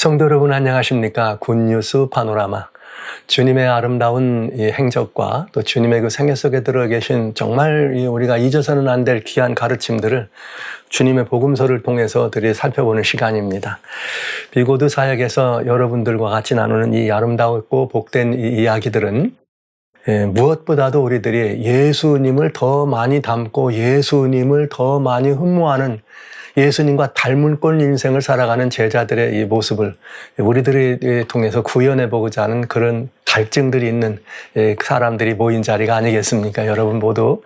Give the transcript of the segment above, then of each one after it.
성도 여러분 안녕하십니까? 굿뉴스 파노라마. 주님의 아름다운 이 행적과 또 주님의 그 생애 속에 들어 계신 정말 우리가 잊어서는 안 될 귀한 가르침들을 주님의 복음서를 통해서 살펴보는 시간입니다. 비고드 사역에서 여러분들과 같이 나누는 이 아름다웠고 복된 이 이야기들은 무엇보다도 우리들이 예수님을 더 많이 닮고 예수님을 더 많이 흠모하는 예수님과 닮은 꼴 인생을 살아가는 제자들의 이 모습을 우리들이 통해서 구현해보고자 하는 그런 갈증들이 있는 사람들이 모인 자리가 아니겠습니까? 여러분 모두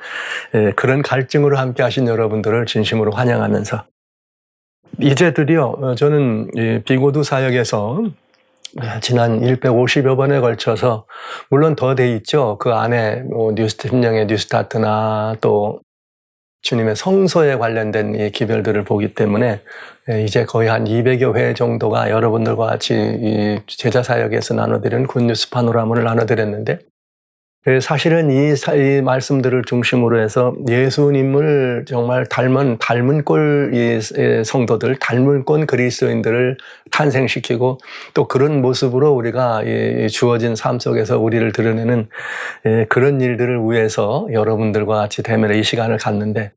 그런 갈증으로 함께 하신 여러분들을 진심으로 환영하면서 이제 드디어 저는 비고드 사역에서 지난 150여 번에 걸쳐서 물론 더 돼 있죠. 그 안에 심령의 뉴스타트나 또 주님의 성소에 관련된 이 기별들을 보기 때문에 이제 거의 한 200여 회 정도가 여러분들과 같이 이 제자 사역에서 나눠드린 굿뉴스 파노라마를 나눠드렸는데 사실은 이 말씀들을 중심으로 해서 예수님을 정말 닮은 꼴 성도들, 닮은 꼴 그리스도인들을 탄생시키고 또 그런 모습으로 우리가 주어진 삶 속에서 우리를 드러내는 그런 일들을 위해서 여러분들과 같이 대면의 이 시간을 갖는데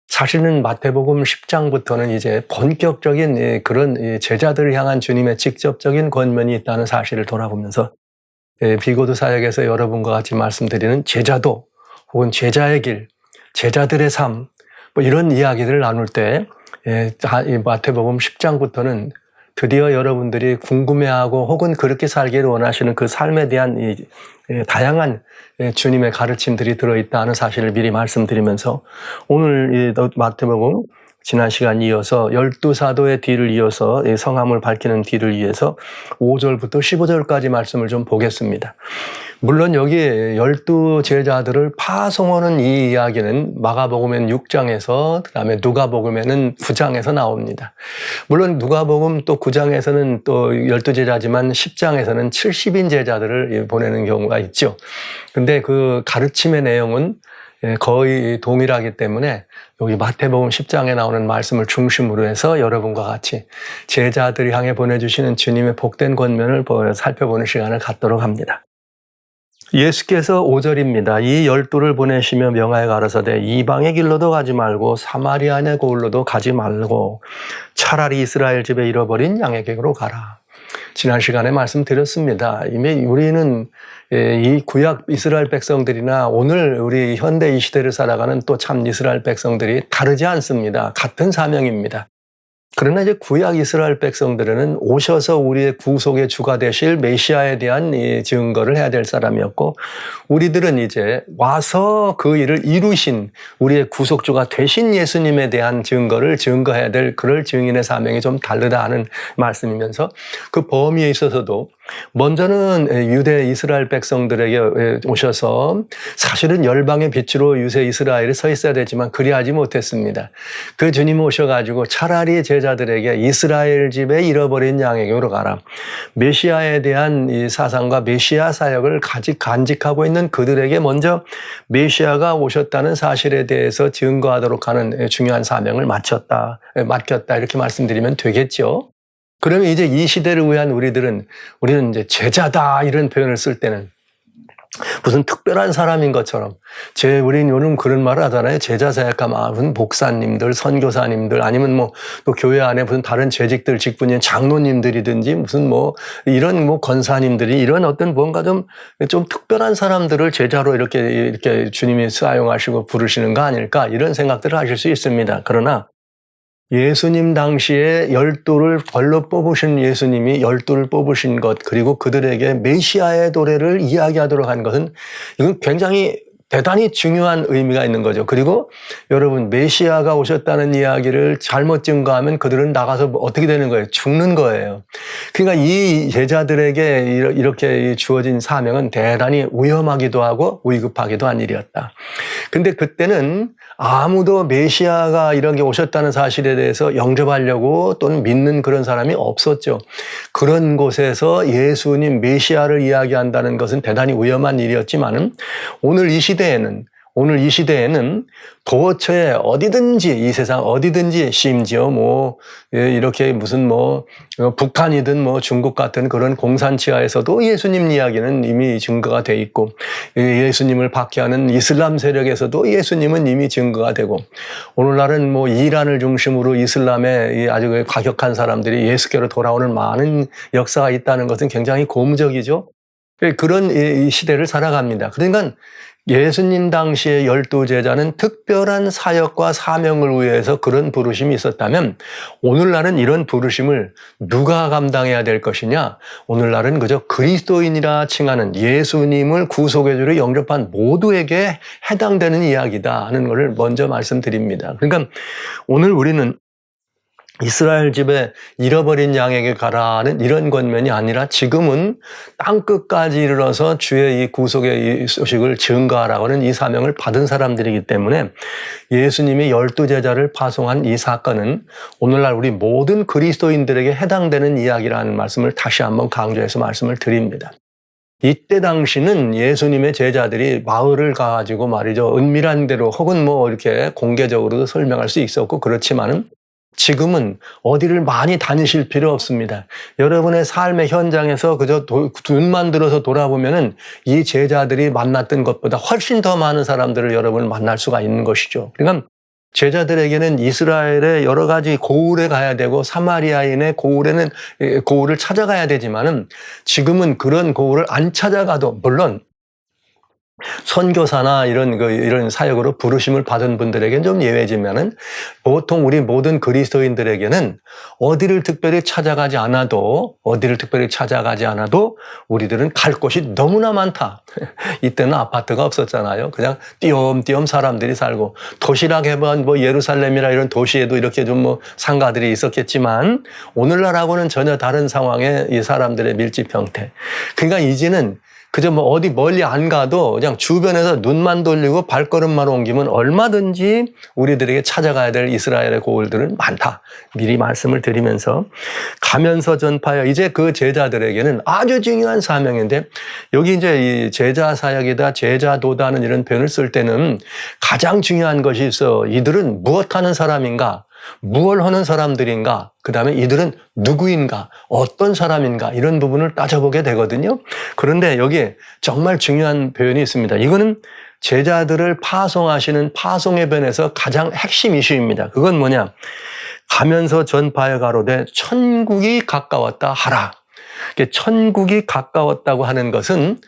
사실은 마태복음 10장부터는 이제 본격적인 그런 제자들을 향한 주님의 직접적인 권면이 있다는 사실을 돌아보면서 비고드 사역에서 여러분과 같이 말씀드리는 제자도 혹은 제자의 길, 제자들의 삶 뭐 이런 이야기들을 나눌 때 마태복음 10장부터는 드디어 여러분들이 궁금해하고 혹은 그렇게 살기를 원하시는 그 삶에 대한 다양한 주님의 가르침들이 들어있다는 사실을 미리 말씀드리면서 오늘 마태복음 지난 시간 이어서 12사도의 뒤를 이어서 성함을 밝히는 뒤를 위해서 5절부터 15절까지 말씀을 좀 보겠습니다. 물론 여기 12제자들을 파송하는 이 이야기는 마가복음엔 6장에서 그다음에 누가복음에는 9장에서 나옵니다. 물론 누가복음 또 9장에서는 또 12제자지만 10장에서는 70인 제자들을 보내는 경우가 있죠. 근데 그 가르침의 내용은 거의 동일하기 때문에 여기 마태복음 10장에 나오는 말씀을 중심으로 해서 여러분과 같이 제자들이 향해 보내주시는 주님의 복된 권면을 살펴보는 시간을 갖도록 합니다. 예수께서 5절입니다. 이 12를 보내시며 명하여 가라사대 이방의 길로도 가지 말고 사마리아의 고을로도 가지 말고 차라리 이스라엘 집에 잃어버린 양에게로 가라. 지난 시간에 말씀드렸습니다. 이미 우리는 이 구약 이스라엘 백성들이나 오늘 우리 현대 이 시대를 살아가는 또 참 이스라엘 백성들이 다르지 않습니다. 같은 사명입니다. 그러나 이제 구약 이스라엘 백성들은 오셔서 우리의 구속의 주가 되실 메시아에 대한 증거를 해야 될 사람이었고 우리들은 이제 와서 그 일을 이루신 우리의 구속주가 되신 예수님에 대한 증거를 증거해야 될 그럴 증인의 사명이 좀 다르다 하는 말씀이면서 그 범위에 있어서도 먼저는 유대 이스라엘 백성들에게 오셔서 사실은 열방의 빛으로 유세 이스라엘이 서 있어야 되지만 그리하지 못했습니다. 그 주님 오셔가지고 차라리 제자들에게 이스라엘 집에 잃어버린 양에게로 가라. 메시아에 대한 이 사상과 메시아 사역을 간직하고 있는 그들에게 먼저 메시아가 오셨다는 사실에 대해서 증거하도록 하는 중요한 사명을 맡겼다 이렇게 말씀드리면 되겠죠. 그러면 이제 이 시대를 위한 우리는 이제 제자다 이런 표현을 쓸 때는 무슨 특별한 사람인 것처럼 우리는 요즘 그런 말을 하잖아요. 제자 사역하면 무슨 목사님들, 선교사님들 아니면 뭐 또 교회 안에 무슨 다른 재직들 직분인 장로님들이든지 무슨 뭐 이런 뭐 권사님들이 이런 어떤 뭔가 좀 특별한 사람들을 제자로 이렇게 주님이 사용하시고 부르시는 거 아닐까 이런 생각들을 하실 수 있습니다. 그러나 예수님 당시에 12를 벌로 뽑으신 예수님이 12를 뽑으신 것 그리고 그들에게 메시아의 도래를 이야기하도록 한 것은 이건 굉장히 대단히 중요한 의미가 있는 거죠. 그리고 여러분 메시아가 오셨다는 이야기를 잘못 증거하면 그들은 나가서 어떻게 되는 거예요? 죽는 거예요. 그러니까 이 제자들에게 이렇게 주어진 사명은 대단히 위험하기도 하고 위급하기도 한 일이었다. 근데 그때는 아무도 메시아가 이런 게 오셨다는 사실에 대해서 영접하려고 또는 믿는 그런 사람이 없었죠. 그런 곳에서 예수님 메시아를 이야기한다는 것은 대단히 위험한 일이었지만은 오늘 이 시대에는 오늘 이 시대에는 도처에 어디든지 이 세상 어디든지 심지어 이렇게 무슨 북한이든 중국 같은 그런 공산치하에서도 예수님 이야기는 이미 증거가 돼 있고 예수님을 박해하는 이슬람 세력에서도 예수님은 이미 증거가 되고 오늘날은 이란을 중심으로 이슬람에 아주 과격한 사람들이 예수께로 돌아오는 많은 역사가 있다는 것은 굉장히 고무적이죠. 그런 이 시대를 살아갑니다. 그러니까 예수님 당시의 12제자는 특별한 사역과 사명을 위해서 그런 부르심이 있었다면 오늘날은 이런 부르심을 누가 감당해야 될 것이냐? 오늘날은 그저 그리스도인이라 칭하는 예수님을 구속의 주로 영접한 모두에게 해당되는 이야기다 하는 것을 먼저 말씀드립니다. 그러니까 오늘 우리는 이스라엘 집에 잃어버린 양에게 가라는 이런 권면이 아니라 지금은 땅끝까지 이르러서 주의 이 구속의 이 소식을 증거하라고 하는 이 사명을 받은 사람들이기 때문에 예수님이 12제자를 파송한 이 사건은 오늘날 우리 모든 그리스도인들에게 해당되는 이야기라는 말씀을 다시 한번 강조해서 말씀을 드립니다. 이때 당시는 예수님의 제자들이 마을을 가지고 말이죠. 은밀한 대로 혹은 이렇게 공개적으로도 설명할 수 있었고 그렇지만은 지금은 어디를 많이 다니실 필요 없습니다. 여러분의 삶의 현장에서 그저 눈만 들어서 돌아보면은 이 제자들이 만났던 것보다 훨씬 더 많은 사람들을 여러분을 만날 수가 있는 것이죠. 그러니까 제자들에게는 이스라엘의 여러 가지 고을에 가야 되고 사마리아인의 고을에는 고을을 찾아가야 되지만은 지금은 그런 고을을 안 찾아가도 물론 선교사나 이런 사역으로 부르심을 받은 분들에게는 좀 예외지만은 보통 우리 모든 그리스도인들에게는 어디를 특별히 찾아가지 않아도 우리들은 갈 곳이 너무나 많다. 이때는 아파트가 없었잖아요. 그냥 띄엄띄엄 사람들이 살고 도시락 해본 예루살렘이나 이런 도시에도 이렇게 좀 상가들이 있었겠지만 오늘날하고는 전혀 다른 상황의 이 사람들의 밀집 형태. 그러니까 이제는 그저 어디 멀리 안 가도 그냥 주변에서 눈만 돌리고 발걸음만 옮기면 얼마든지 우리들에게 찾아가야 될 이스라엘의 고을들은 많다. 미리 말씀을 드리면서 가면서 전파하여 이제 그 제자들에게는 아주 중요한 사명인데 여기 이제 이 제자 사역이다, 제자도다는 이런 표현을 쓸 때는 가장 중요한 것이 있어. 이들은 무엇하는 사람인가? 무엇을 하는 사람들인가? 그 다음에 이들은 누구인가? 어떤 사람인가? 이런 부분을 따져보게 되거든요. 그런데 여기에 정말 중요한 표현이 있습니다. 이거는 제자들을 파송하시는 파송의 변에서 가장 핵심 이슈입니다. 그건 뭐냐? 가면서 전파해 가로되 천국이 가까웠다 하라. 천국이 가까웠다고 하는 것은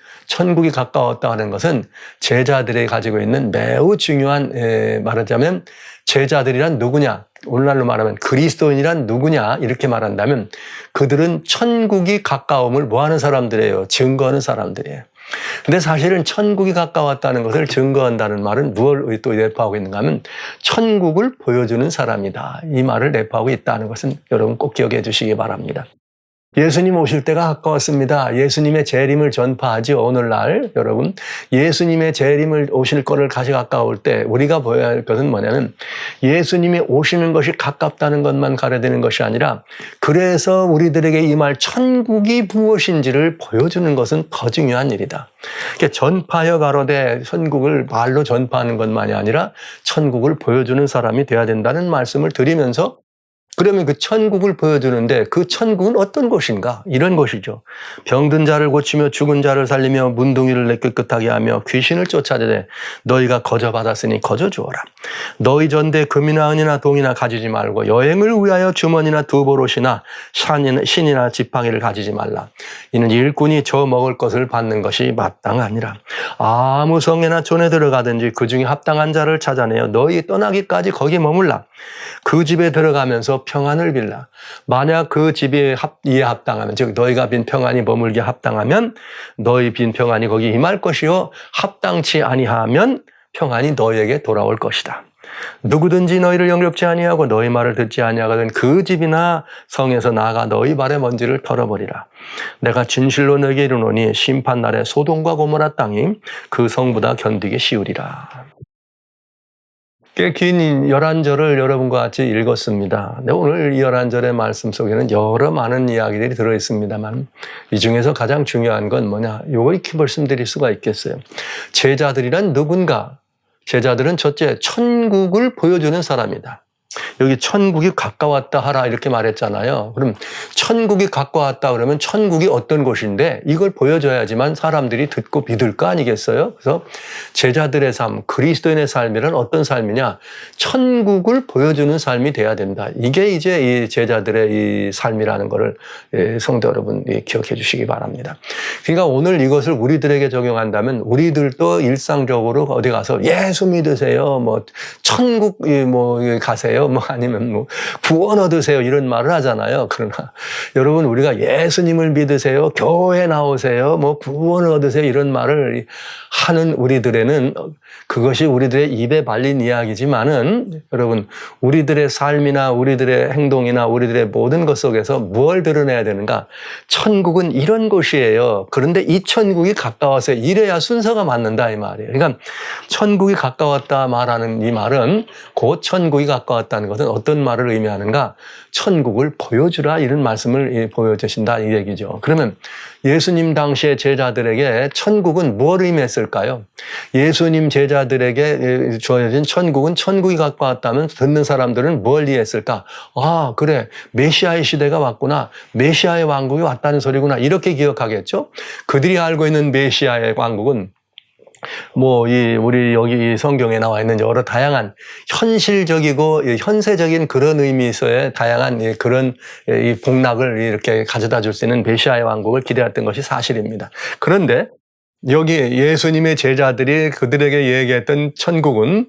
제자들이 가지고 있는 매우 중요한 말하자면 제자들이란 누구냐? 오늘날로 말하면 그리스도인이란 누구냐? 이렇게 말한다면 그들은 천국이 가까움을 뭐하는 사람들이에요? 증거하는 사람들이에요. 근데 사실은 천국이 가까웠다는 것을 증거한다는 말은 무엇을 또 내포하고 있는가 하면 천국을 보여주는 사람이다. 이 말을 내포하고 있다는 것은 여러분 꼭 기억해 주시기 바랍니다. 예수님 오실 때가 가까웠습니다. 예수님의 재림을 전파하죠. 오늘날 여러분 예수님의 재림을 오실 거를 가까울 때 우리가 보여야 할 것은 뭐냐면 예수님이 오시는 것이 가깝다는 것만 가려되는 것이 아니라 그래서 우리들에게 임할 천국이 무엇인지를 보여주는 것은 더 중요한 일이다. 전파하여 가로되 천국을 말로 전파하는 것만이 아니라 천국을 보여주는 사람이 되어야 된다는 말씀을 드리면서 그러면 그 천국을 보여주는데 그 천국은 어떤 곳인가? 이런 곳이죠. 병든 자를 고치며 죽은 자를 살리며 문둥이를 내 깨끗하게 하며 귀신을 쫓아내되 너희가 거저받았으니 거저주어라. 너희 전대 금이나 은이나 동이나 가지지 말고 여행을 위하여 주머니나 두보롯이나 신이나 지팡이를 가지지 말라. 이는 일꾼이 저 먹을 것을 받는 것이 마땅하니라. 아무 성에나 촌에 들어가든지 그 중에 합당한 자를 찾아내어 너희 떠나기까지 거기 머물라. 그 집에 들어가면서 평안을 빌라. 만약 그 집이 이에 합당하면, 즉 너희가 빈 평안이 머물게 합당하면 너희 빈 평안이 거기 임할 것이요 합당치 아니하면 평안이 너희에게 돌아올 것이다. 누구든지 너희를 영접지 아니하고 너희 말을 듣지 아니하거든 그 집이나 성에서 나가 너희 발의 먼지를 털어버리라. 내가 진실로 너희에게 이르노니 심판날에 소돔과 고모라 땅이 그 성보다 견디기 쉬우리라. 꽤 긴 11절을 여러분과 같이 읽었습니다. 근데 오늘 이 11절의 말씀 속에는 여러 많은 이야기들이 들어있습니다만 이 중에서 가장 중요한 건 뭐냐? 이걸 이렇게 말씀드릴 수가 있겠어요. 제자들이란 누군가? 제자들은 첫째, 천국을 보여주는 사람이다. 여기 천국이 가까웠다 하라 이렇게 말했잖아요. 그럼 천국이 가까웠다 그러면 천국이 어떤 곳인데 이걸 보여줘야지만 사람들이 듣고 믿을 거 아니겠어요? 그래서 제자들의 삶, 그리스도인의 삶이란 어떤 삶이냐? 천국을 보여주는 삶이 돼야 된다. 이게 이제 이 제자들의 이 삶이라는 것을 성도 여러분 기억해 주시기 바랍니다. 그러니까 오늘 이것을 우리들에게 적용한다면 우리들도 일상적으로 어디 가서 예수 믿으세요, 뭐 천국 뭐 가세요, 뭐 아니면 뭐 구원 얻으세요 이런 말을 하잖아요. 그러나 여러분 우리가 예수님을 믿으세요, 교회 나오세요, 뭐 구원을 얻으세요 이런 말을 하는 우리들에는 그것이 우리들의 입에 발린 이야기지만은 여러분 우리들의 삶이나 우리들의 행동이나 우리들의 모든 것 속에서 뭘 드러내야 되는가? 천국은 이런 곳이에요. 그런데 이 천국이 가까워서 이래야 순서가 맞는다 이 말이에요. 그러니까 천국이 가까웠다 말하는 이 말은 곧 천국이 가까웠다는 것은 어떤 말을 의미하는가? 천국을 보여주라 이런 말씀을 보여주신다 이 얘기죠. 그러면 예수님 당시의 제자들에게 천국은 뭘 의미했을까요? 예수님 제자들에게 주어진 천국은 천국이 가까웠다면 듣는 사람들은 뭘 이해했을까? 아, 그래. 메시아의 시대가 왔구나. 메시아의 왕국이 왔다는 소리구나. 이렇게 기억하겠죠? 그들이 알고 있는 메시아의 왕국은 우리 여기 성경에 나와 있는 여러 다양한 현실적이고 현세적인 그런 의미에서의 다양한 그런 이 복락을 이렇게 가져다 줄 수 있는 메시아의 왕국을 기대했던 것이 사실입니다. 그런데 여기 예수님의 제자들이 그들에게 얘기했던 천국은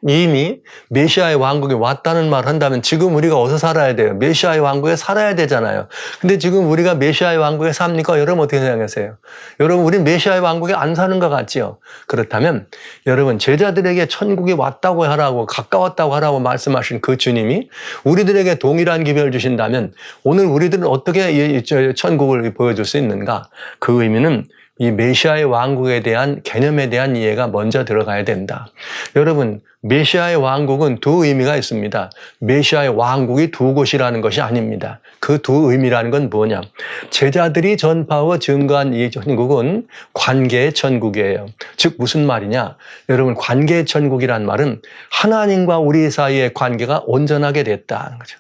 이미 메시아의 왕국이 왔다는 말을 한다면 지금 우리가 어디서 살아야 돼요? 메시아의 왕국에 살아야 되잖아요. 근데 지금 우리가 메시아의 왕국에 삽니까? 여러분 어떻게 생각하세요? 여러분 우리 메시아의 왕국에 안 사는 것 같지요? 그렇다면 여러분 제자들에게 천국이 왔다고 하라고 가까웠다고 하라고 말씀하신 그 주님이 우리들에게 동일한 기별을 주신다면 오늘 우리들은 어떻게 천국을 보여줄 수 있는가? 그 의미는 이 메시아의 왕국에 대한 개념에 대한 이해가 먼저 들어가야 된다. 여러분 메시아의 왕국은 두 의미가 있습니다. 메시아의 왕국이 두 곳이라는 것이 아닙니다. 그 두 의미라는 건 뭐냐? 제자들이 전파하고 증거한 이 천국은 관계의 천국이에요. 즉 무슨 말이냐? 여러분 관계의 천국이란 말은 하나님과 우리 사이의 관계가 온전하게 됐다는 거죠.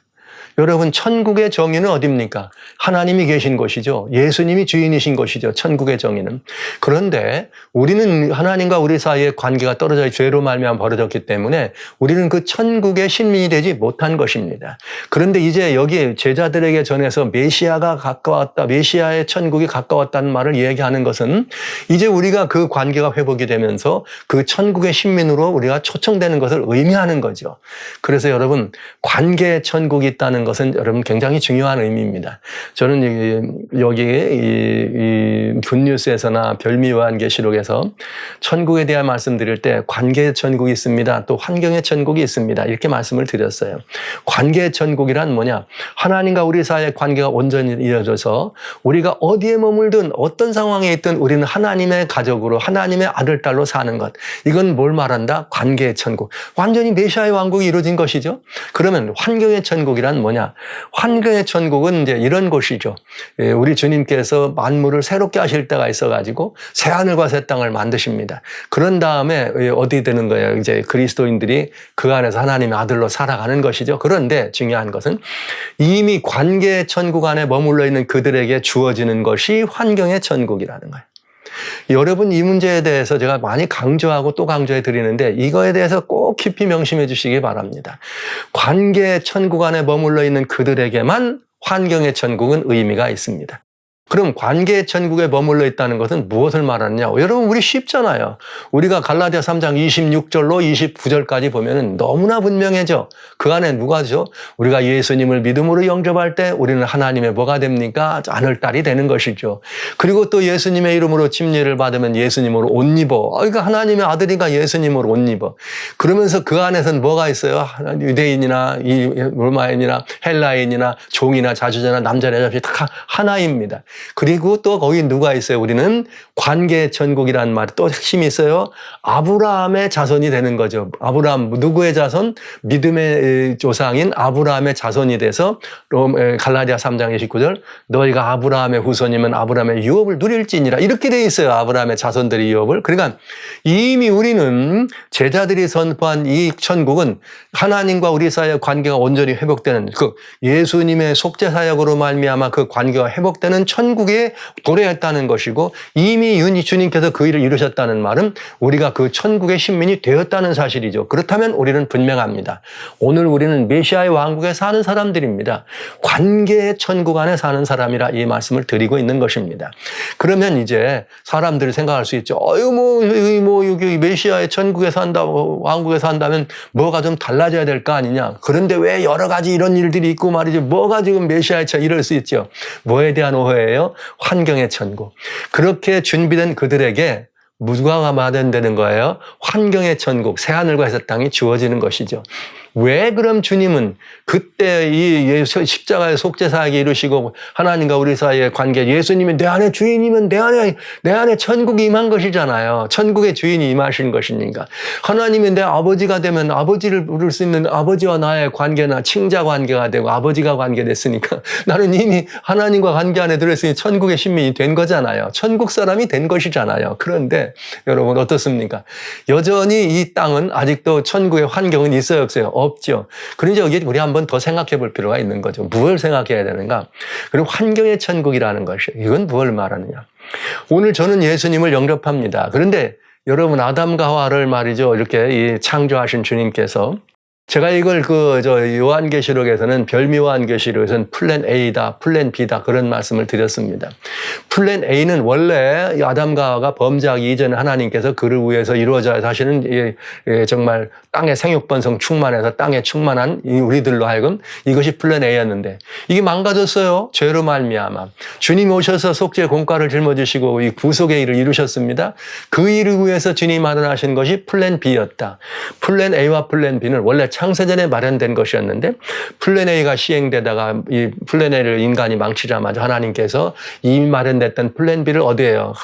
여러분 천국의 정의는 어디입니까? 하나님이 계신 곳이죠. 예수님이 주인이신 곳이죠. 천국의 정의는. 그런데 우리는 하나님과 우리 사이의 관계가 떨어져 죄로 말미암아 벌어졌기 때문에 우리는 그 천국의 신민이 되지 못한 것입니다. 그런데 이제 여기 제자들에게 전해서 메시아가 가까웠다, 메시아의 천국이 가까웠다는 말을 얘기하는 것은 이제 우리가 그 관계가 회복이 되면서 그 천국의 신민으로 우리가 초청되는 것을 의미하는 거죠. 그래서 여러분 관계의 천국이 있다는 것은 여러분 굉장히 중요한 의미입니다. 저는 여기 이 굿뉴스에서나 별미요한계시록에서 천국에 대한 말씀드릴 때 관계의 천국이 있습니다. 또 환경의 천국이 있습니다. 이렇게 말씀을 드렸어요. 관계의 천국이란 뭐냐? 하나님과 우리 사이의 관계가 온전히 이어져서 우리가 어디에 머물든 어떤 상황에 있든 우리는 하나님의 가족으로 하나님의 아들, 딸로 사는 것. 이건 뭘 말한다? 관계의 천국. 완전히 메시아의 왕국이 이루어진 것이죠. 그러면 환경의 천국이란 뭐냐? 환경의 천국은 이제 이런 곳이죠. 우리 주님께서 만물을 새롭게 하실 때가 있어가지고 새 하늘과 새 땅을 만드십니다. 그런 다음에 어디 되는 거예요? 이제 그리스도인들이 그 안에서 하나님의 아들로 살아가는 것이죠. 그런데 중요한 것은 이미 관계의 천국 안에 머물러 있는 그들에게 주어지는 것이 환경의 천국이라는 거예요. 여러분 이 문제에 대해서 제가 많이 강조하고 또 강조해 드리는데 이거에 대해서 꼭 깊이 명심해 주시기 바랍니다. 관계의 천국 안에 머물러 있는 그들에게만 환경의 천국은 의미가 있습니다. 그럼 관계의 천국에 머물러 있다는 것은 무엇을 말하느냐? 여러분 우리 쉽잖아요. 우리가 갈라디아 3장 26절로 29절까지 보면 너무나 분명해져. 그 안에 누가죠? 우리가 예수님을 믿음으로 영접할 때 우리는 하나님의 뭐가 됩니까? 아들딸이 되는 것이죠. 그리고 또 예수님의 이름으로 침례를 받으면 예수님으로 옷 입어. 그러니까 하나님의 아들이니까 예수님으로 옷 입어. 그러면서 그 안에서는 뭐가 있어요? 유대인이나 로마인이나 헬라인이나 종이나 자주자나 남자나 여자 다 하나입니다. 그리고 또 거기 누가 있어요? 우리는 관계의 천국이라는 말이 또 핵심이 있어요. 아브라함의 자손이 되는 거죠. 아브라함, 누구의 자손? 믿음의 조상인 아브라함의 자손이 돼서 갈라디아 3장 29절 너희가 아브라함의 후손이면 아브라함의 유업을 누릴지니라 이렇게 돼 있어요. 아브라함의 자손들의 유업을. 그러니까 이미 우리는 제자들이 선포한 이 천국은 하나님과 우리 사이의 관계가 온전히 회복되는 그 예수님의 속죄 사역으로 말미암아 그 관계가 회복되는 천국에 도래했다는 것이고 이미 주님께서 그 일을 이루셨다는 말은 우리가 그 천국의 신민이 되었다는 사실이죠. 그렇다면 우리는 분명합니다. 오늘 우리는 메시아의 왕국에 사는 사람들입니다. 관계의 천국 안에 사는 사람이라 이 말씀을 드리고 있는 것입니다. 그러면 이제 사람들이 생각할 수 있죠. 여기 메시아의 천국에 산다, 왕국에 산다면 뭐가 좀 달라져야 될 거 아니냐. 그런데 왜 여러 가지 이런 일들이 있고 말이죠. 뭐가 지금 메시아의 천국 이럴 수 있죠. 뭐에 대한 오해예요? 환경의 천국. 그렇게 준비된 그들에게 누가 마련되는 거예요? 환경의 천국, 새하늘과 새 땅이 주어지는 것이죠. 왜 그럼 주님은 그때 이 십자가의 속죄 사역을 이루시고 하나님과 우리 사이의 관계, 예수님이 내 안에 주인이면 내 안에 천국이 임한 것이잖아요. 천국의 주인이 임하신 것이니까. 하나님이 내 아버지가 되면 아버지를 부를 수 있는 아버지와 나의 관계나 친자 관계가 되고 아버지가 관계됐으니까 나는 이미 하나님과 관계 안에 들어있으니 천국의 신민이 된 거잖아요. 천국 사람이 된 것이잖아요. 그런데 여러분 어떻습니까? 여전히 이 땅은 아직도 천국의 환경은 있어요, 없어요? 없죠. 그러니 여기 우리 한번 더 생각해 볼 필요가 있는 거죠. 무엇을 생각해야 되는가? 그리고 환경의 천국이라는 것이 이건 무엇을 말하느냐? 오늘 저는 예수님을 영접합니다. 그런데 여러분 아담과 하와를 말이죠. 이렇게 창조하신 주님께서 제가 이걸 요한계시록에서는 별미요한계시록에서는 플랜 A다, 플랜 B다 그런 말씀을 드렸습니다. 플랜 A는 원래 아담과 하와가 범죄하기 이전에 하나님께서 그를 위해서 이루어져야 사실은 정말 땅에 생육번성 충만해서 땅에 충만한 우리들로 하여금 이것이 플랜 A였는데 이게 망가졌어요. 죄로 말미암아. 주님 오셔서 속죄 공과를 짊어지시고 이 구속의 일을 이루셨습니다. 그 일을 위해서 주님이 마련하신 것이 플랜 B였다. 플랜 A와 플랜 B는 원래 창세전에 마련된 것이었는데 플랜 A가 시행되다가 이 플랜 A를 인간이 망치자마자 하나님께서 이미 마련됐던 플랜 B를 어디에요?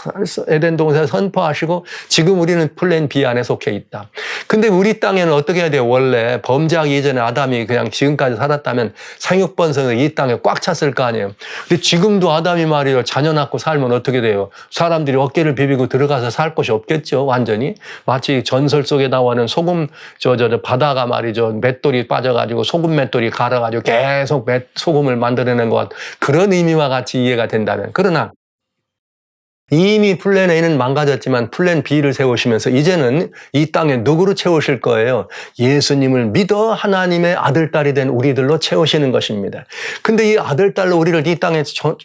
에덴 동산에 선포하시고 지금 우리는 플랜 B 안에 속해 있다. 근데 우리 땅에는 어떻게 해야 돼요? 원래 범죄하기 이전에 아담이 그냥 지금까지 살았다면 생육번성을 이 땅에 꽉 찼을 거 아니에요. 근데 지금도 아담이 말이에요. 자녀 낳고 살면 어떻게 돼요? 사람들이 어깨를 비비고 들어가서 살 곳이 없겠죠. 완전히. 마치 전설 속에 나오는 소금 바다가 말이죠. 맷돌이 빠져가지고 소금 맷돌이 갈아가지고 계속 소금을 만들어내는 것 같은 그런 의미와 같이 이해가 된다면 그러나 이미 플랜 A는 망가졌지만 플랜 B를 세우시면서 이제는 이 땅에 누구로 채우실 거예요? 예수님을 믿어 하나님의 아들, 딸이 된 우리들로 채우시는 것입니다. 근데 이 아들, 딸로 우리를 이 땅에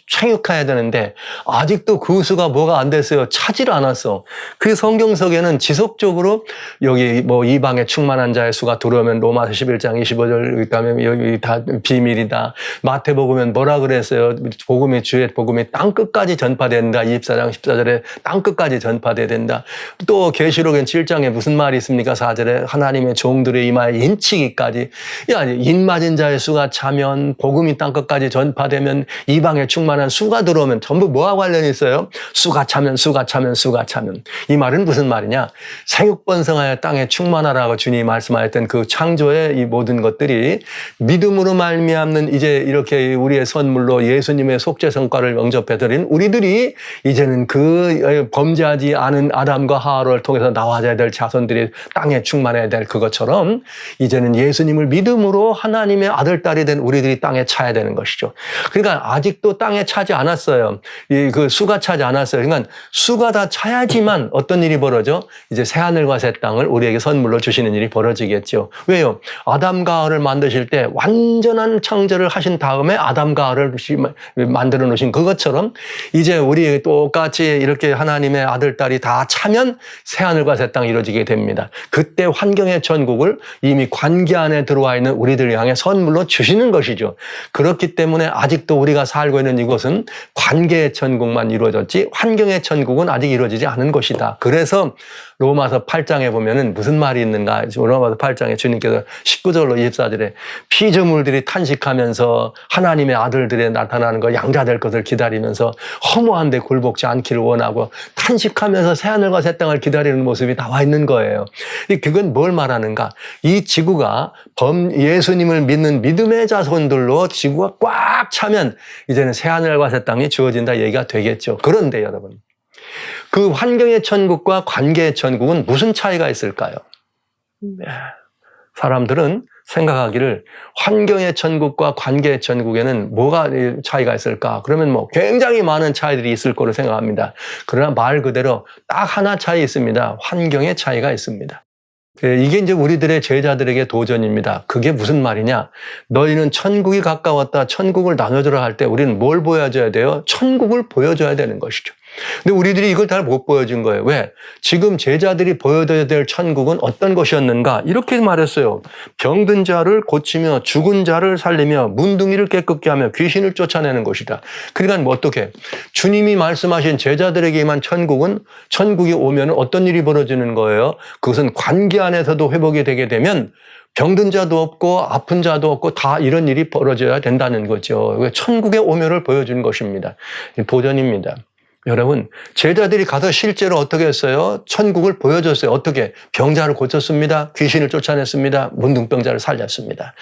생육해야 되는데 아직도 그 수가 뭐가 안 됐어요. 차질 않았어. 그 성경석에는 지속적으로 여기 이방에 충만한 자의 수가 들어오면 로마서 11장 25절 그다음에 여기 다 비밀이다. 마태복음은 뭐라 그랬어요? 주의 복음이 땅 끝까지 전파된다. 24장 14절에 땅끝까지 전파돼야 된다. 또 계시록엔 7장에 무슨 말이 있습니까? 4절에 하나님의 종들의 이마에 인치기까지. 인 맞은 자의 수가 차면 복음이 땅끝까지 전파되면 이방에 충만한 수가 들어오면 전부 뭐와 관련이 있어요? 수가 차면. 이 말은 무슨 말이냐? 생육번성하여 땅에 충만하라고 주님이 말씀하였던 그 창조의 이 모든 것들이 믿음으로 말미암는 이제 이렇게 우리의 선물로 예수님의 속죄 성과를 영접해드린 우리들이 이제는 그 범죄하지 않은 아담과 하와를 통해서 나와야 될 자손들이 땅에 충만해야 될 그것처럼 이제는 예수님을 믿음으로 하나님의 아들, 딸이 된 우리들이 땅에 차야 되는 것이죠. 그러니까 아직도 땅에 차지 않았어요. 그 수가 차지 않았어요. 그러니까 수가 다 차야지만 어떤 일이 벌어져? 이제 새하늘과 새 땅을 우리에게 선물로 주시는 일이 벌어지겠죠. 왜요? 아담과 하와를 만드실 때 완전한 창조를 하신 다음에 아담과 하와를 만들어 놓으신 그것처럼 이제 우리 똑같이 이렇게 하나님의 아들, 딸이 다 차면 새하늘과 새 땅이 이루어지게 됩니다. 그때 환경의 천국을 이미 관계 안에 들어와 있는 우리들 향해 선물로 주시는 것이죠. 그렇기 때문에 아직도 우리가 살고 있는 이곳은 관계의 천국만 이루어졌지 환경의 천국은 아직 이루어지지 않은 것이다. 그래서 로마서 8장에 보면은 무슨 말이 있는가? 로마서 8장에 주님께서 19절로 24절에 피조물들이 탄식하면서 하나님의 아들들이 나타나는 거 양자될 것을 기다리면서 허무한 데 굴복지 않기를 원하고 탄식하면서 새하늘과 새 땅을 기다리는 모습이 나와 있는 거예요. 그건 뭘 말하는가? 이 지구가 예수님을 믿는 믿음의 자손들로 지구가 꽉 차면 이제는 새하늘과 새 땅이 주어진다 얘기가 되겠죠. 그런데 여러분, 그 환경의 천국과 관계의 천국은 무슨 차이가 있을까요? 사람들은 생각하기를 환경의 천국과 관계의 천국에는 뭐가 차이가 있을까? 그러면 뭐 굉장히 많은 차이들이 있을 거로 생각합니다. 그러나 말 그대로 딱 하나 차이 있습니다. 환경의 차이가 있습니다. 이게 이제 우리들의 제자들에게 도전입니다. 그게 무슨 말이냐? 너희는 천국이 가까웠다. 천국을 나눠주라 할 때 우리는 뭘 보여줘야 돼요? 천국을 보여줘야 되는 것이죠. 근데 우리들이 이걸 잘 못 보여준 거예요. 왜? 지금 제자들이 보여줘야 될 천국은 어떤 것이었는가? 이렇게 말했어요. 병든 자를 고치며 죽은 자를 살리며 문둥이를 깨끗게 하며 귀신을 쫓아내는 것이다. 그러니까 뭐 어떻게? 주님이 말씀하신 제자들에게만 천국이 오면 어떤 일이 벌어지는 거예요? 그것은 관계 안에서도 회복이 되게 되면 병든 자도 없고 아픈 자도 없고 다 이런 일이 벌어져야 된다는 거죠. 천국의 오묘를 보여주는 것입니다. 도전입니다. 여러분, 제자들이 가서 실제로 어떻게 했어요? 천국을 보여줬어요. 어떻게? 병자를 고쳤습니다. 귀신을 쫓아냈습니다. 문둥병자를 살렸습니다.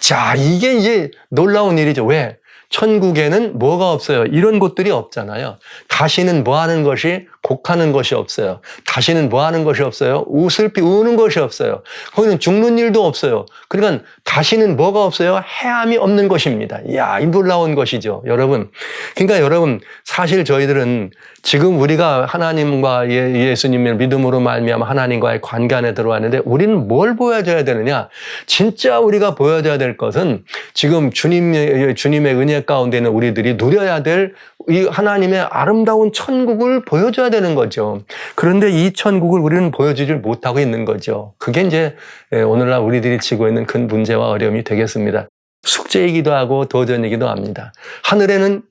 자, 이게 이제 놀라운 일이죠. 왜? 천국에는 뭐가 없어요? 이런 곳들이 없잖아요. 다시는 뭐 하는 것이 곡하는 것이 없어요. 다시는 뭐 하는 것이 없어요? 슬피 우는 것이 없어요. 거기는 죽는 일도 없어요. 그러니까 다시는 뭐가 없어요? 해함이 없는 것입니다. 이야, 이 놀라운 것이죠. 여러분. 그러니까 여러분, 사실 저희들은 지금 우리가 하나님과 예수님의 믿음으로 말미암아 하나님과의 관계 안에 들어왔는데 우리는 뭘 보여줘야 되느냐? 진짜 우리가 보여줘야 될 것은 지금 주님의 은혜 가운데 있는 우리들이 누려야 될 이 하나님의 아름다운 천국을 보여줘야 되는 거죠. 그런데 이 천국을 우리는 보여주지 못하고 있는 거죠. 그게 이제 오늘날 우리들이 지고 있는 큰 문제와 어려움이 되겠습니다. 숙제이기도 하고 도전이기도 합니다. 하늘에는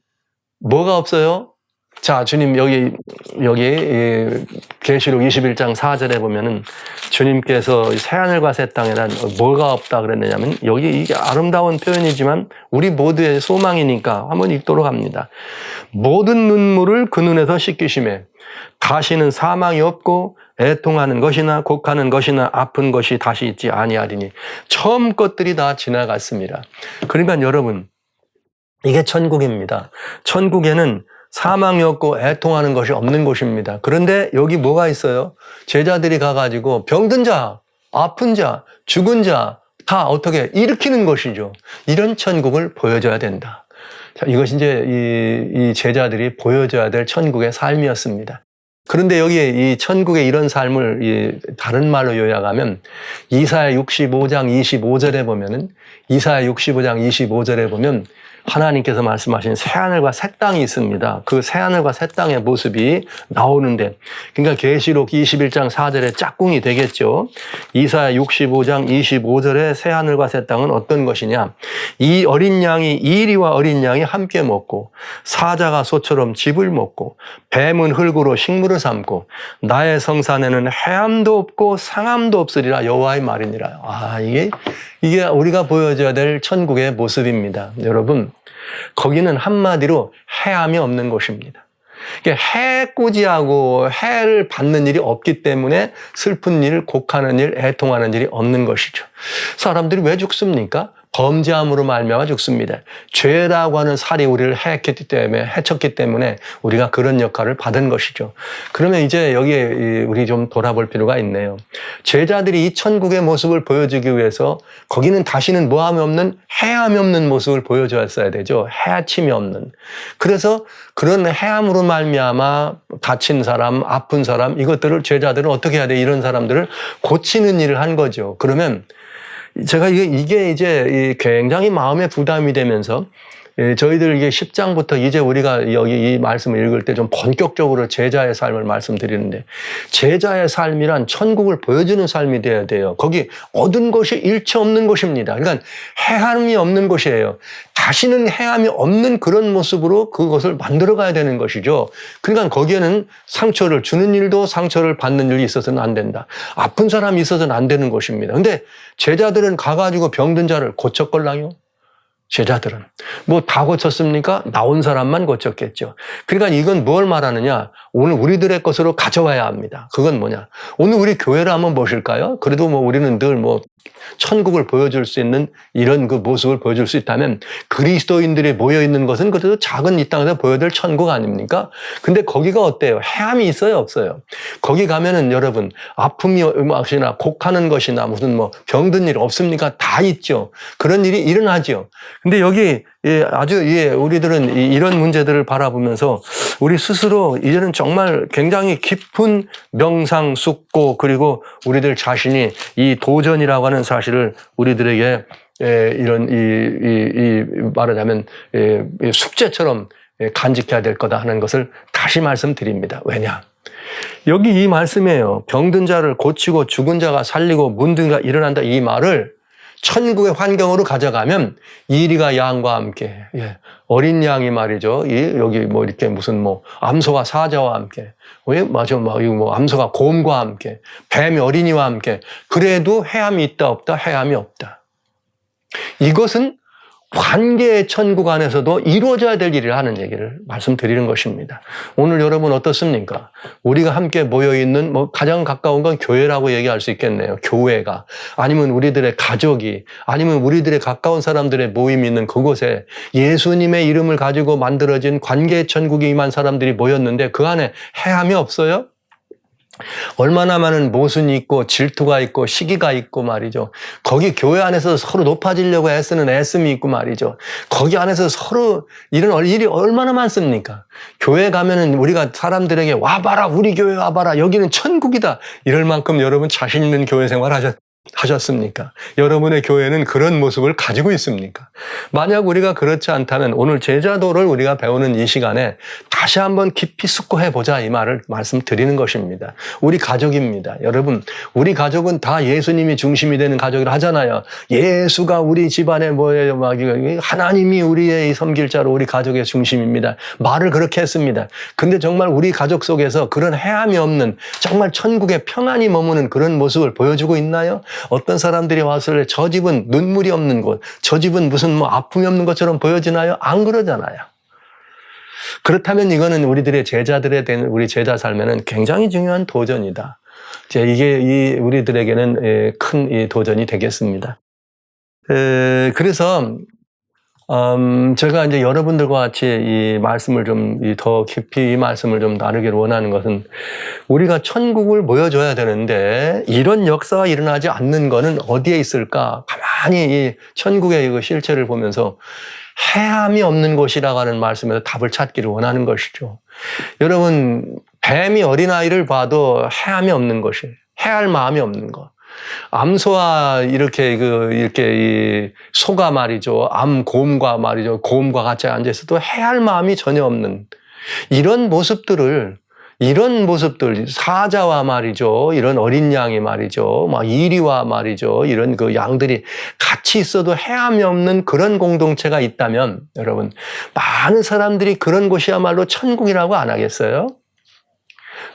뭐가 없어요? 자, 주님 여기 계시록 21장 4절에 보면은 주님께서 새하늘과 새 땅에란 뭐가 없다 그랬느냐면 여기 이게 아름다운 표현이지만 우리 모두의 소망이니까 한번 읽도록 합니다. 모든 눈물을 그 눈에서 씻기심에 다시는 사망이 없고 애통하는 것이나 곡하는 것이나 아픈 것이 다시 있지 아니하리니 처음 것들이 다 지나갔습니다. 그러니까 여러분, 이게 천국입니다. 천국에는 사망이 없고 애통하는 것이 없는 곳입니다. 그런데 여기 뭐가 있어요? 제자들이 가가지고 병든 자, 아픈 자, 죽은 자 다 어떻게 일으키는 것이죠. 이런 천국을 보여줘야 된다. 자, 이것이 이제 이 제자들이 보여줘야 될 천국의 삶이었습니다. 그런데 여기에 이 천국의 이런 삶을 다른 말로 요약하면 이사야 65장 25절에 보면은 이사야 65장 25절에 보면 하나님께서 말씀하신 새하늘과 새 땅이 있습니다. 그 새하늘과 새 땅의 모습이 나오는데, 그러니까 계시록 21장 4절의 짝꿍이 되겠죠. 이사야 65장 25절의 새하늘과 새 땅은 어떤 것이냐? 이 이리와 어린 양이 함께 먹고 사자가 소처럼 즙을 먹고 뱀은 흙으로 식물을 삼고 나의 성산에는 해함도 없고 상함도 없으리라 여호와의 말이니라. 이게 우리가 보여줘야 될 천국의 모습입니다. 여러분, 거기는 한마디로 해함이 없는 곳입니다. 해꾸지하고 해를 받는 일이 없기 때문에 슬픈 일, 곡하는 일, 애통하는 일이 없는 것이죠. 사람들이 왜 죽습니까? 범죄함으로 말미암아 죽습니다. 죄라고 하는 살이 우리를 해쳤기 때문에 우리가 그런 역할을 받은 것이죠. 그러면 이제 여기에 우리 좀 돌아볼 필요가 있네요. 제자들이 이 천국의 모습을 보여주기 위해서 거기는 다시는 모함이 없는 해함이 없는 모습을 보여줬어야 되죠. 해침이 없는. 그래서 그런 해함으로 말미암아 다친 사람, 아픈 사람, 이것들을 제자들은 어떻게 해야 돼? 이런 사람들을 고치는 일을 한 거죠. 그러면 제가 이게 이제 굉장히 마음에 부담이 되면서 저희들 이게 10장부터 이제 우리가 여기 이 말씀을 읽을 때 좀 본격적으로 제자의 삶을 말씀드리는데, 제자의 삶이란 천국을 보여주는 삶이 돼야 돼요. 거기 얻은 것이 일체 없는 곳입니다. 그러니까 해함이 없는 곳이에요. 다시는 해함이 없는 그런 모습으로 그것을 만들어 가야 되는 것이죠. 그러니까 거기에는 상처를 주는 일도 상처를 받는 일이 있어서는 안 된다. 아픈 사람이 있어서는 안 되는 것입니다. 근데 제자들은 가가지고 병든 자를 고쳤걸랑요? 제자들은. 뭐 다 고쳤습니까? 나온 사람만 고쳤겠죠. 그러니까 이건 뭘 말하느냐? 오늘 우리들의 것으로 가져와야 합니다. 그건 뭐냐? 오늘 우리 교회를 한번 보실까요? 그래도 뭐 우리는 늘 뭐 천국을 보여줄 수 있는 이런 그 모습을 보여줄 수 있다면, 그리스도인들이 모여있는 것은 그래도 작은 이 땅에서 보여줄 천국 아닙니까? 근데 거기가 어때요? 해함이 있어요? 없어요? 거기 가면은 여러분, 아픔이 음악이나 곡하는 것이나 무슨 뭐 병든 일 없습니까? 다 있죠. 그런 일이 일어나죠. 근데 여기 아주 우리들은 이런 문제들을 바라보면서 우리 스스로 이제는 정말 굉장히 깊은 명상, 숙고, 그리고 우리들 자신이 이 도전이라고 하는 사실을 우리들에게 이런 말하자면 숙제처럼 간직해야 될 거다 하는 것을 다시 말씀드립니다. 왜냐? 여기 이 말씀이에요. 병든 자를 고치고 죽은 자가 살리고 문든 자가 일어난다, 이 말을 천국의 환경으로 가져가면 이리가 양과 함께, 어린 양이 말이죠. 여기 뭐 이렇게 무슨 뭐 암소가 사자와 함께, 암소가 곰과 함께, 뱀이 어린이와 함께. 그래도 해함이 있다 없다? 해함이 없다. 이것은 관계의 천국 안에서도 이루어져야 될 일을 하는 얘기를 말씀드리는 것입니다. 오늘 여러분 어떻습니까? 우리가 함께 모여있는 가장 가까운 건 교회라고 얘기할 수 있겠네요. 교회가. 아니면 우리들의 가족이, 아니면 우리들의 가까운 사람들의 모임이 있는 그곳에 예수님의 이름을 가지고 만들어진 관계의 천국이 임한 사람들이 모였는데 그 안에 해함이 없어요? 얼마나 많은 모순이 있고 질투가 있고 시기가 있고 말이죠. 거기 교회 안에서 서로 높아지려고 애쓰는 애씀이 있고 말이죠. 거기 안에서 서로 이런 일이 얼마나 많습니까? 교회 가면은 우리가 사람들에게 와봐라, 우리 교회 와봐라, 여기는 천국이다, 이럴 만큼 여러분 자신 있는 교회 생활 하셨습니까? 여러분의 교회는 그런 모습을 가지고 있습니까? 만약 우리가 그렇지 않다면 오늘 제자도를 우리가 배우는 이 시간에 다시 한번 깊이 숙고해보자, 이 말을 말씀드리는 것입니다. 우리 가족입니다. 여러분, 우리 가족은 다 예수님이 중심이 되는 가족이라 하잖아요. 예수가 우리 집안의 뭐예요? 하나님이 우리의 섬길 자로 우리 가족의 중심입니다. 말을 그렇게 했습니다. 근데 정말 우리 가족 속에서 그런 해함이 없는, 정말 천국의 평안이 머무는 그런 모습을 보여주고 있나요? 어떤 사람들이 왔을 때 저 집은 눈물이 없는 곳, 저 집은 무슨 뭐 아픔이 없는 것처럼 보여지나요? 안 그러잖아요. 그렇다면 이거는 우리들의 제자들에 대한 우리 제자 삶에는 굉장히 중요한 도전이다. 이게 우리들에게는 큰 도전이 되겠습니다. 그래서 제가 이제 여러분들과 같이 이 말씀을 좀 더 깊이 이 말씀을 좀 나누기를 원하는 것은, 우리가 천국을 보여줘야 되는데 이런 역사가 일어나지 않는 것은 어디에 있을까? 가만히 이 천국의 그 실체를 보면서 해함이 없는 곳이라고 하는 말씀에서 답을 찾기를 원하는 것이죠. 여러분, 뱀이 어린아이를 봐도 해함이 없는 것이에요. 해할 마음이 없는 것. 암소와 이렇게 이 소가 말이죠. 곰과 말이죠. 곰과 같이 앉아있어도 해할 마음이 전혀 없는 이런 모습들, 사자와 말이죠. 이런 어린 양이 말이죠. 이리와 말이죠. 이런 그 양들이 같이 있어도 해함이 없는 그런 공동체가 있다면, 여러분, 많은 사람들이 그런 곳이야말로 천국이라고 안 하겠어요?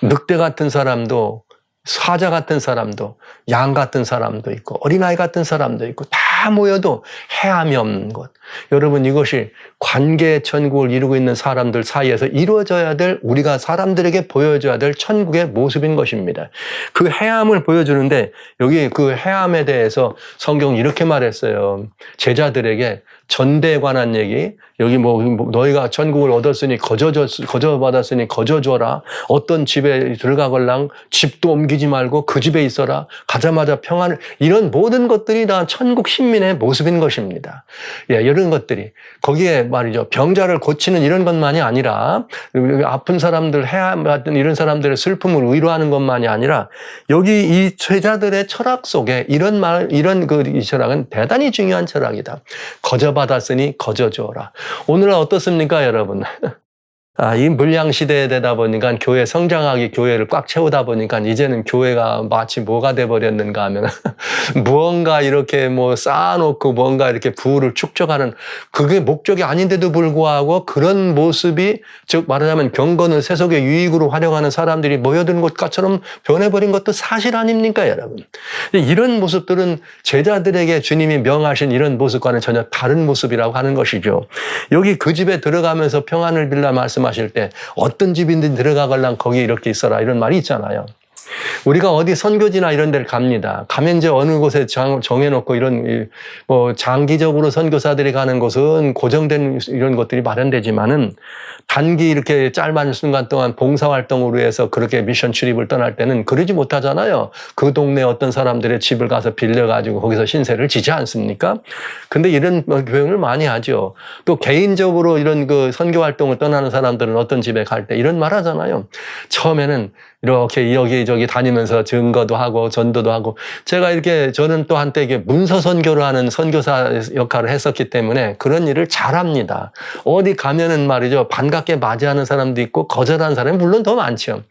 늑대 같은 사람도, 사자 같은 사람도, 양 같은 사람도 있고, 어린아이 같은 사람도 있고, 다 모여도 해함이 없는 곳. 여러분, 이것이 관계의 천국을 이루고 있는 사람들 사이에서 이루어져야 될, 우리가 사람들에게 보여줘야 될 천국의 모습인 것입니다. 그 해함을 보여주는데, 여기 그 해함에 대해서 성경은 이렇게 말했어요. 제자들에게 전대에 관한 얘기, 여기 너희가 천국을 얻었으니 거저받았으니 거저줘라. 어떤 집에 들어가걸랑 집도 옮기지 말고 그 집에 있어라. 가자마자 평안을, 이런 모든 것들이 다 천국 신민의 모습인 것입니다. 이런 것들이 거기에 말이죠. 병자를 고치는 이런 것만이 아니라, 아픈 사람들, 해함 같은 이런 사람들의 슬픔을 위로하는 것만이 아니라, 여기 이 제자들의 철학 속에 이런 이 철학은 대단히 중요한 철학이다. 받았으니 거저 주어라. 오늘은 어떻습니까, 여러분? 이 물량 시대에 되다 보니까 교회 성장하기 교회를 꽉 채우다 보니까 이제는 교회가 마치 뭐가 돼버렸는가 하면 무언가 이렇게 뭐 쌓아놓고 뭔가 이렇게 부를 축적하는 그게 목적이 아닌데도 불구하고 그런 모습이 즉 말하자면 경건을 세속의 유익으로 활용하는 사람들이 모여드는 것처럼 변해버린 것도 사실 아닙니까, 여러분? 이런 모습들은 제자들에게 주님이 명하신 이런 모습과는 전혀 다른 모습이라고 하는 것이죠. 여기 그 집에 들어가면서 평안을 빌라 말씀하실 때 어떤 집인데 들어가걸랑 거기 이렇게 있어라 이런 말이 있잖아요. 우리가 어디 선교지나 이런 데를 갑니다. 가면 이제 어느 곳에 정해놓고 이런 뭐 장기적으로 선교사들이 가는 곳은 고정된 이런 것들이 마련되지만은 단기 이렇게 짧은 순간 동안 봉사활동으로 해서 그렇게 미션 출입을 떠날 때는 그러지 못하잖아요. 그 동네 어떤 사람들의 집을 가서 빌려가지고 거기서 신세를 지지 않습니까? 근데 이런 교육을 많이 하죠. 또 개인적으로 이런 그 선교활동을 떠나는 사람들은 어떤 집에 갈 때 이런 말 하잖아요. 처음에는 이렇게 여기저기 다니면서 증거도 하고 전도도 하고 제가 이렇게 저는 또 한때 이게 문서 선교를 하는 선교사 역할을 했었기 때문에 그런 일을 잘합니다. 어디 가면은 말이죠. 반갑게 맞이하는 사람도 있고 거절하는 사람이 물론 더 많죠.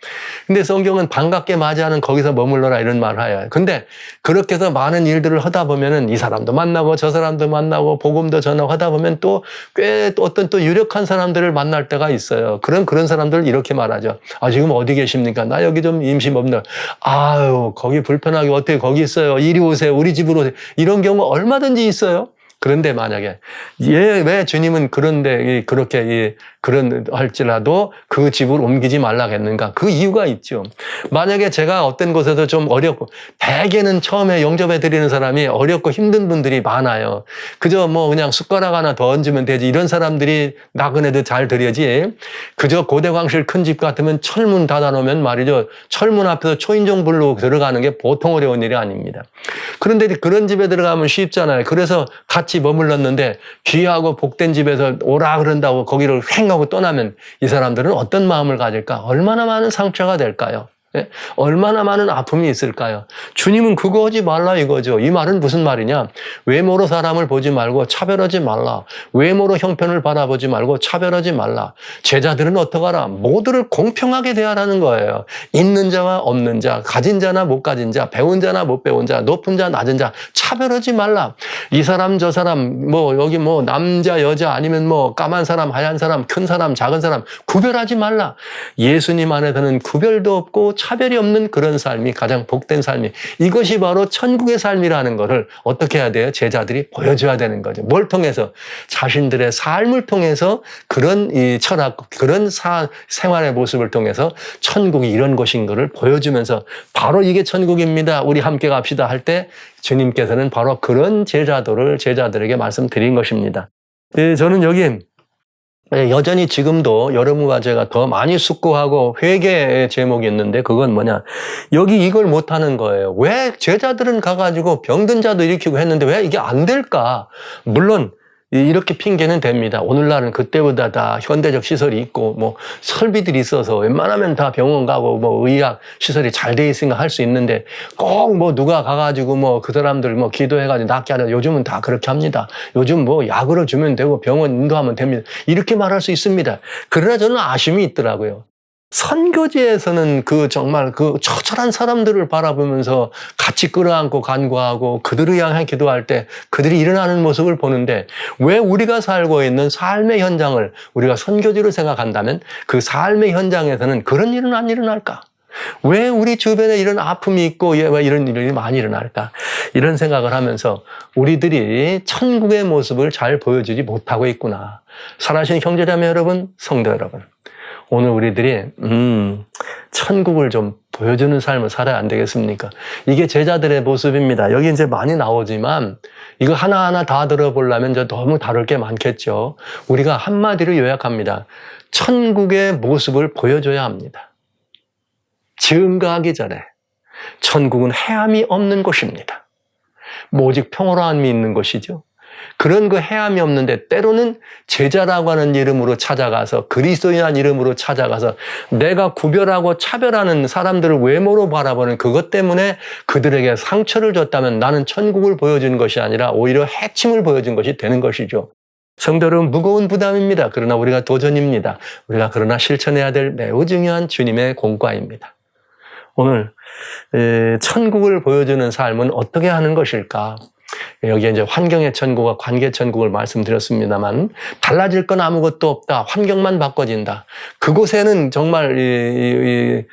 근데 성경은 반갑게 맞이하는 거기서 머물러라 이런 말을 해요. 근데 그렇게 해서 많은 일들을 하다 보면은 이 사람도 만나고 저 사람도 만나고 복음도 전하고 하다 보면 또 꽤 어떤 또 유력한 사람들을 만날 때가 있어요. 그런 사람들 이렇게 말하죠. 지금 어디 계십니까? 나 여기 좀 임시 머물러. 아유, 거기 불편하게 어떻게 거기 있어요? 이리 오세요. 우리 집으로 오세요. 이런 경우 얼마든지 있어요. 그런데 만약에 왜 주님은 그렇게 그런 할지라도 그 집을 옮기지 말라겠는가? 그 이유가 있죠. 만약에 제가 어떤 곳에서 좀 어렵고 대개는 처음에 영접해 드리는 사람이 어렵고 힘든 분들이 많아요. 그저 뭐 그냥 숟가락 하나 더 얹으면 되지 이런 사람들이 나그네도 잘 드려지. 그저 고대광실 큰 집 같으면 철문 닫아놓으면 말이죠. 철문 앞에서 초인종 불로 들어가는 게 보통 어려운 일이 아닙니다. 그런데 그런 집에 들어가면 쉽잖아요. 그래서 같이 머물렀는데 귀하고 복된 집에서 오라 그런다고 거기를 횡 하고 떠나면 이 사람들은 어떤 마음을 가질까? 얼마나 많은 상처가 될까요? 예? 얼마나 많은 아픔이 있을까요? 주님은 그거 하지 말라 이거죠. 이 말은 무슨 말이냐? 외모로 사람을 보지 말고 차별하지 말라. 외모로 형편을 바라보지 말고 차별하지 말라. 제자들은 어떡하라? 모두를 공평하게 대하라는 거예요. 있는 자와 없는 자, 가진 자나 못 가진 자, 배운 자나 못 배운 자, 높은 자, 낮은 자 차별하지 말라. 이 사람 저 사람 뭐 여기 뭐 남자 여자 아니면 뭐 까만 사람 하얀 사람 큰 사람 작은 사람 구별하지 말라. 예수님 안에서는 구별도 없고 차별이 없는 그런 삶이 가장 복된 삶이 이것이 바로 천국의 삶이라는 것을 어떻게 해야 돼요? 제자들이 보여줘야 되는 거죠. 뭘 통해서? 자신들의 삶을 통해서 그런 이 철학, 그런 생활의 모습을 통해서 천국이 이런 것인 것을 보여주면서 바로 이게 천국입니다. 우리 함께 갑시다 할 때 주님께서는 바로 그런 제자들에게 말씀드린 것입니다. 저는 여기 여전히 지금도 여러분과 제가 더 많이 숙고하고 회개의 제목이 있는데 그건 뭐냐. 여기 이걸 못하는 거예요. 왜 제자들은 가가지고 병든 자도 일으키고 했는데 왜 이게 안 될까? 물론 이렇게 핑계는 됩니다. 오늘날은 그때보다 다 현대적 시설이 있고 뭐 설비들이 있어서 웬만하면 다 병원 가고 뭐 의학 시설이 잘 돼 있으니까 할 수 있는데 꼭 뭐 누가 가가지고 뭐 그 사람들 뭐 기도해가지고 낫게 하려 요즘은 다 그렇게 합니다. 요즘 뭐 약으로 주면 되고 병원 인도하면 됩니다. 이렇게 말할 수 있습니다. 그러나 저는 아쉬움이 있더라고요. 선교지에서는 정말 처절한 사람들을 바라보면서 같이 끌어안고 간구하고 그들을 향해 기도할 때 그들이 일어나는 모습을 보는데 왜 우리가 살고 있는 삶의 현장을 우리가 선교지로 생각한다면 그 삶의 현장에서는 그런 일은 안 일어날까? 왜 우리 주변에 이런 아픔이 있고 왜 이런 일이 많이 일어날까? 이런 생각을 하면서 우리들이 천국의 모습을 잘 보여주지 못하고 있구나. 사랑하시는 형제자매 여러분, 성도 여러분. 오늘 우리들이 천국을 좀 보여주는 삶을 살아야 안 되겠습니까? 이게 제자들의 모습입니다. 여기 이제 많이 나오지만 이거 하나하나 다 들어보려면 이제 너무 다룰 게 많겠죠. 우리가 한마디로 요약합니다. 천국의 모습을 보여줘야 합니다. 증거하기 전에 천국은 해함이 없는 곳입니다. 오직 평화로움이 있는 곳이죠. 그런 해함이 없는데 때로는 제자라고 하는 이름으로 찾아가서 그리스도인이라는 이름으로 찾아가서 내가 구별하고 차별하는 사람들을 외모로 바라보는 그것 때문에 그들에게 상처를 줬다면 나는 천국을 보여준 것이 아니라 오히려 해침을 보여준 것이 되는 것이죠. 성도 여러분, 무거운 부담입니다. 그러나 우리가 도전입니다. 우리가 그러나 실천해야 될 매우 중요한 주님의 공과입니다. 오늘 천국을 보여주는 삶은 어떻게 하는 것일까? 여기에 이제 환경의 천국과 관계 천국을 말씀드렸습니다만, 달라질 건 아무것도 없다. 환경만 바꿔진다. 그곳에는 정말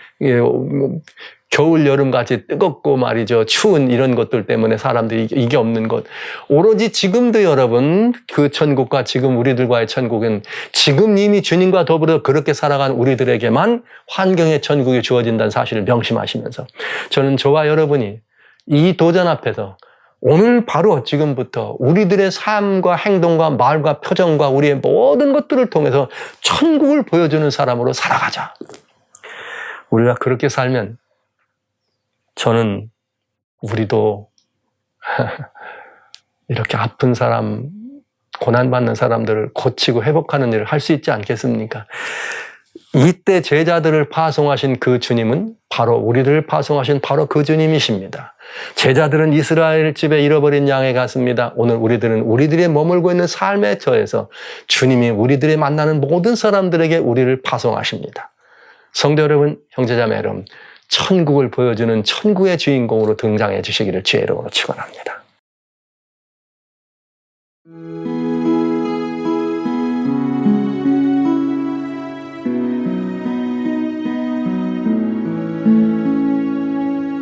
겨울, 여름 같이 뜨겁고 말이죠. 추운 이런 것들 때문에 사람들이 이게 없는 것. 오로지 지금도 여러분, 그 천국과 지금 우리들과의 천국은 지금 이미 주님과 더불어 그렇게 살아간 우리들에게만 환경의 천국이 주어진다는 사실을 명심하시면서, 저는 저와 여러분이 이 도전 앞에서 오늘 바로 지금부터 우리들의 삶과 행동과 말과 표정과 우리의 모든 것들을 통해서 천국을 보여주는 사람으로 살아가자. 우리가 그렇게 살면 저는 우리도 이렇게 아픈 사람, 고난받는 사람들을 고치고 회복하는 일을 할 수 있지 않겠습니까? 이때 제자들을 파송하신 그 주님은 바로 우리들을 파송하신 바로 그 주님이십니다. 제자들은 이스라엘 집에 잃어버린 양의 같습니다. 오늘 우리들은 우리들이 머물고 있는 삶의 처에서 주님이 우리들이 만나는 모든 사람들에게 우리를 파송하십니다. 성도 여러분, 형제자매 여러분, 천국을 보여주는 천국의 주인공으로 등장해 주시기를 주의 이름으로 축원합니다.